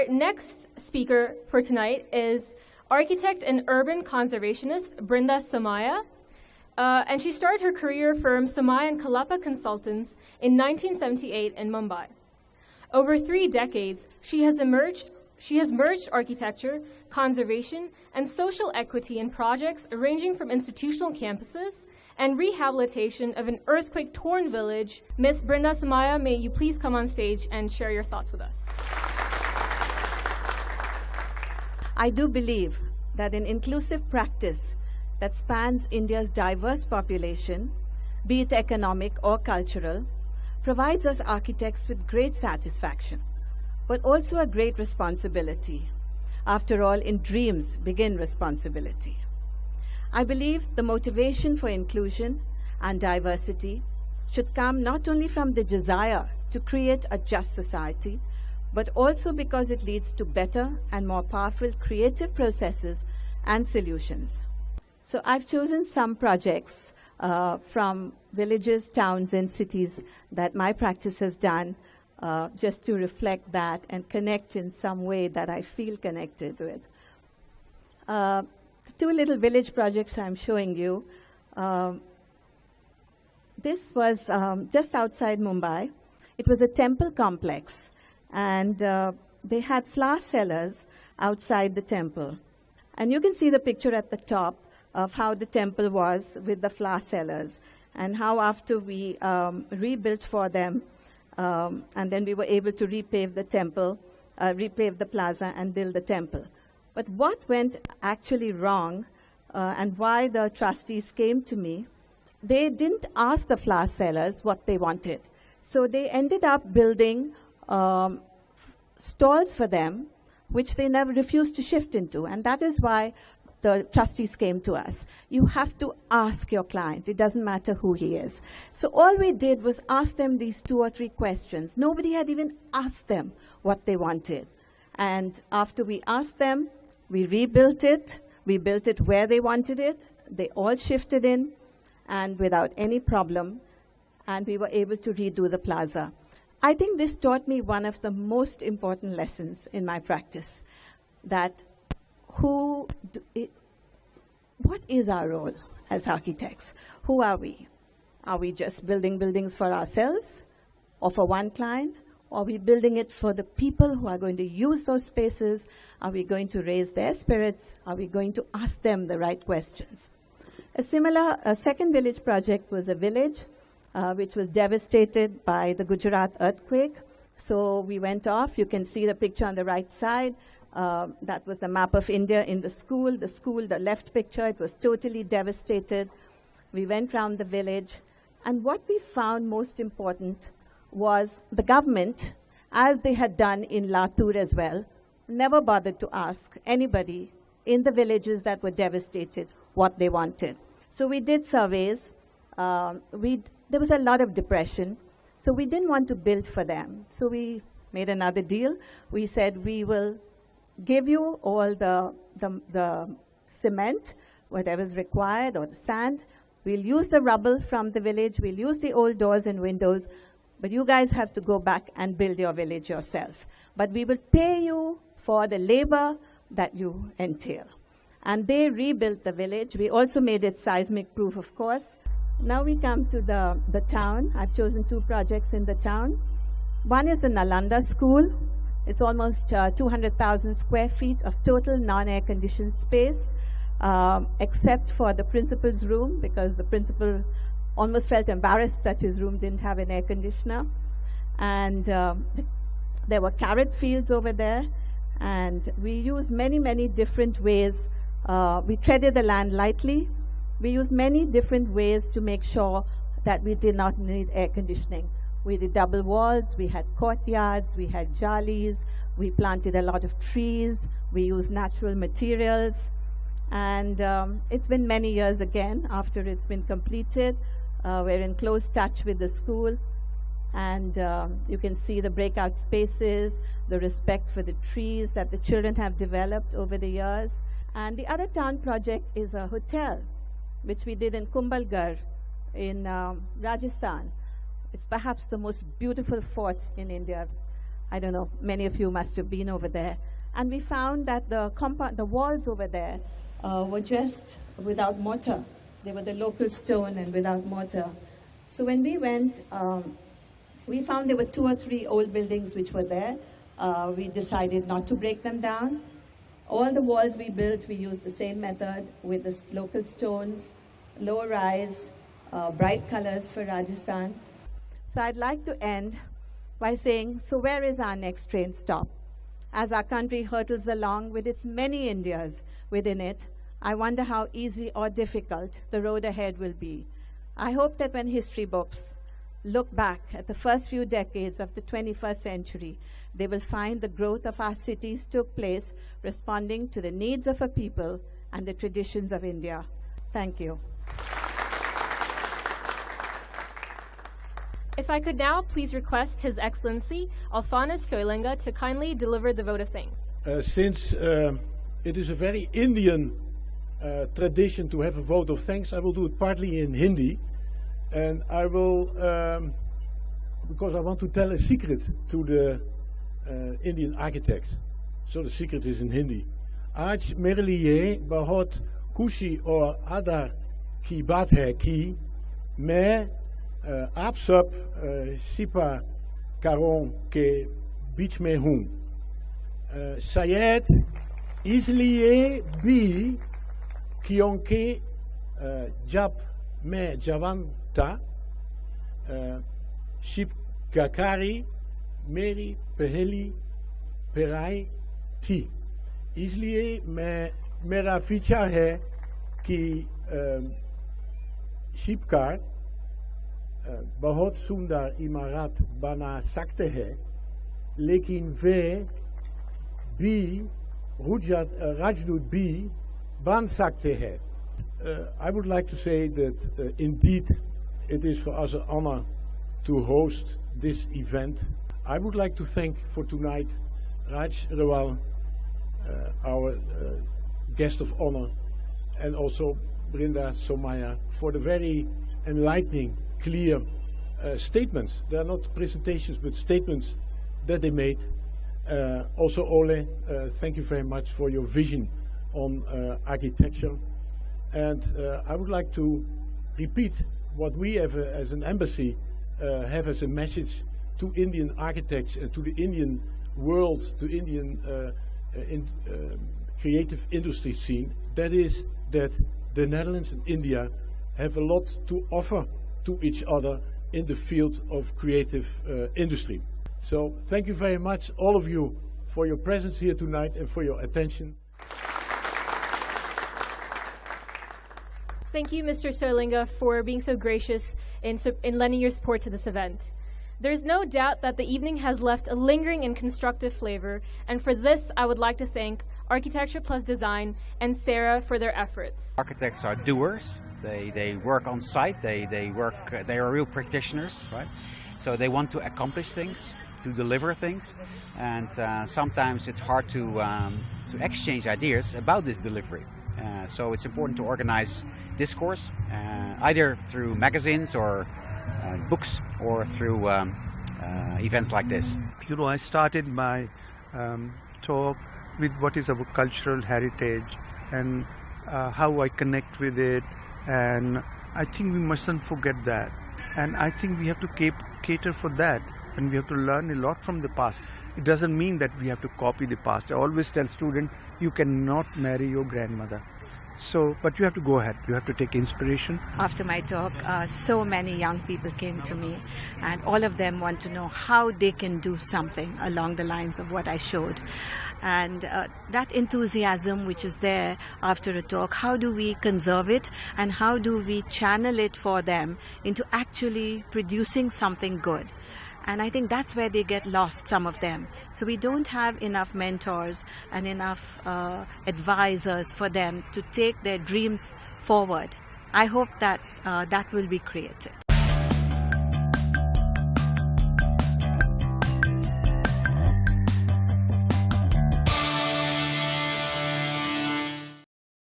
Our next speaker for tonight is architect and urban conservationist Brinda Somaya. And she started her career firm Somaya and Kalapa Consultants in 1978 in Mumbai. Over 3 decades, she has merged architecture, conservation, and social equity in projects ranging from institutional campuses and rehabilitation of an earthquake-torn village. Ms. Brinda Somaya, may you please come on stage and share your thoughts with us. I do believe that an inclusive practice that spans India's diverse population, be it economic or cultural, provides us architects with great satisfaction, but also a great responsibility. After all, in dreams begin responsibility. I believe the motivation for inclusion and diversity should come not only from the desire to create a just society, but also because it leads to better and more powerful creative processes and solutions. So I've chosen some projects from villages, towns, and cities that my practice has done just to reflect that and connect in some way that I feel connected with. 2 little village projects I'm showing you. This was just outside Mumbai. It was a temple complex, and they had flower sellers outside the temple. And you can see the picture at the top of how the temple was with the flower sellers, and how after we rebuilt for them, and then we were able to repave the temple, repave the plaza and build the temple. But what went actually wrong, and why the trustees came to me, they didn't ask the flower sellers what they wanted. So they ended up building stalls for them, which they never refused to shift into. And that is why the trustees came to us. You have to ask your client. It doesn't matter who he is. So all we did was ask them these 2 or 3 questions. Nobody had even asked them what they wanted. And after we asked them, we rebuilt it. We built it where they wanted it. They all shifted in, and without any problem. And we were able to redo the plaza. I think this taught me one of the most important lessons in my practice, that what is our role as architects? Who are we? Are we just building buildings for ourselves or for one client? Or are we building it for the people who are going to use those spaces? Are we going to raise their spirits? Are we going to ask them the right questions? A second village project was a village which was devastated by the Gujarat earthquake. So we went off. You can see the picture on the right side. That was the map of India in the school. The left picture, it was totally devastated. We went around the village. And what we found most important was the government, as they had done in Latur as well, never bothered to ask anybody in the villages that were devastated what they wanted. So we did surveys. There was a lot of depression. So we didn't want to build for them. So we made another deal. We said, we will give you all the cement, whatever's required, or the sand. We'll use the rubble from the village. We'll use the old doors and windows. But you guys have to go back and build your village yourself. But we will pay you for the labor that you entail. And they rebuilt the village. We also made it seismic proof, of course. Now we come to the town. I've chosen 2 projects in the town. One is the Nalanda School. It's almost 200,000 square feet of total non-air-conditioned space, except for the principal's room, because the principal almost felt embarrassed that his room didn't have an air conditioner. And there were carrot fields over there. And we used many, many different ways. We treaded the land lightly. We used many different ways to make sure that we did not need air conditioning. We did double walls, we had courtyards, we had jalis, we planted a lot of trees, we used natural materials. And it's been many years again after it's been completed. We're in close touch with the school. And you can see the breakout spaces, the respect for the trees that the children have developed over the years. And the other town project is a hotel, which we did in Kumbhalgarh in Rajasthan. It's perhaps the most beautiful fort in India I don't know, many of you must have been over there. And we found that the walls over there were just without mortar. They were the local stone and without mortar. So when we went, we found there were 2 or 3 old buildings which were there. We decided not to break them down. All the walls we built, we used the same method with the local stones, low rise, bright colors for Rajasthan. So I'd like to end by saying, so where is our next train stop? As our country hurtles along with its many Indias within it, I wonder how easy or difficult the road ahead will be. I hope that when history books look back at the first few decades of the 21st century, they will find the growth of our cities took place responding to the needs of a people and the traditions of India. Thank you. If I could now please request His Excellency Alphonsus Soilinga to kindly deliver the vote of thanks. Since it is a very Indian tradition to have a vote of thanks, I will do it partly in Hindi. And I will, because I want to tell a secret to the Indian architects. So the secret is in Hindi. आज मेरे लिए बहुत खुशी और आदर की बात है कि मैं आप सब शिल्पकारों के बीच में हूँ. शायद इसलिए भी क्योंकि जब मैं जवान था, शिल्पकारी मेरी पहली पढ़ाई थी. इसलिए मेरा विचार है कि शिल्पकार बहुत सुंदर इमारत बना सकते हैं, लेकिन वे भी राजदूत भी बन सकते हैं. I would like to say that indeed it is for us an honor to host this event. I would like to thank for tonight Raj Rawal, our guest of honor, and also Brinda Somaya for the very enlightening, clear statements. They are not presentations but statements that they made. Also Ole, thank you very much for your vision on architecture. And I would like to repeat what we have as an embassy have as a message to Indian architects and to the Indian world, to Indian creative industry scene. That is that the Netherlands and India have a lot to offer to each other in the field of creative industry. So thank you very much, all of you, for your presence here tonight and for your attention. Thank you, Mr. Soilinga, for being so gracious in lending your support to this event. There's no doubt that the evening has left a lingering and constructive flavor, and for this I would like to thank Architecture Plus Design and Cera for their efforts. Architects are doers. They work on site. They are real practitioners, right? So they want to accomplish things, to deliver things, and sometimes it's hard to exchange ideas about this delivery. So it's important to organize discourse, either through magazines or books or through events like this. You know, I started my talk with what is our cultural heritage and how I connect with it, and I think we mustn't forget that. And I think we have to cater for that, and we have to learn a lot from the past. It doesn't mean that we have to copy the past. I always tell students, you cannot marry your grandmother. So, but you have to go ahead. You have to take inspiration. After my talk, so many young people came to me, and all of them want to know how they can do something along the lines of what I showed. And that enthusiasm which is there after a talk, how do we conserve it and how do we channel it for them into actually producing something good? And I think that's where they get lost, some of them. So we don't have enough mentors and enough advisors for them to take their dreams forward. I hope that that will be created.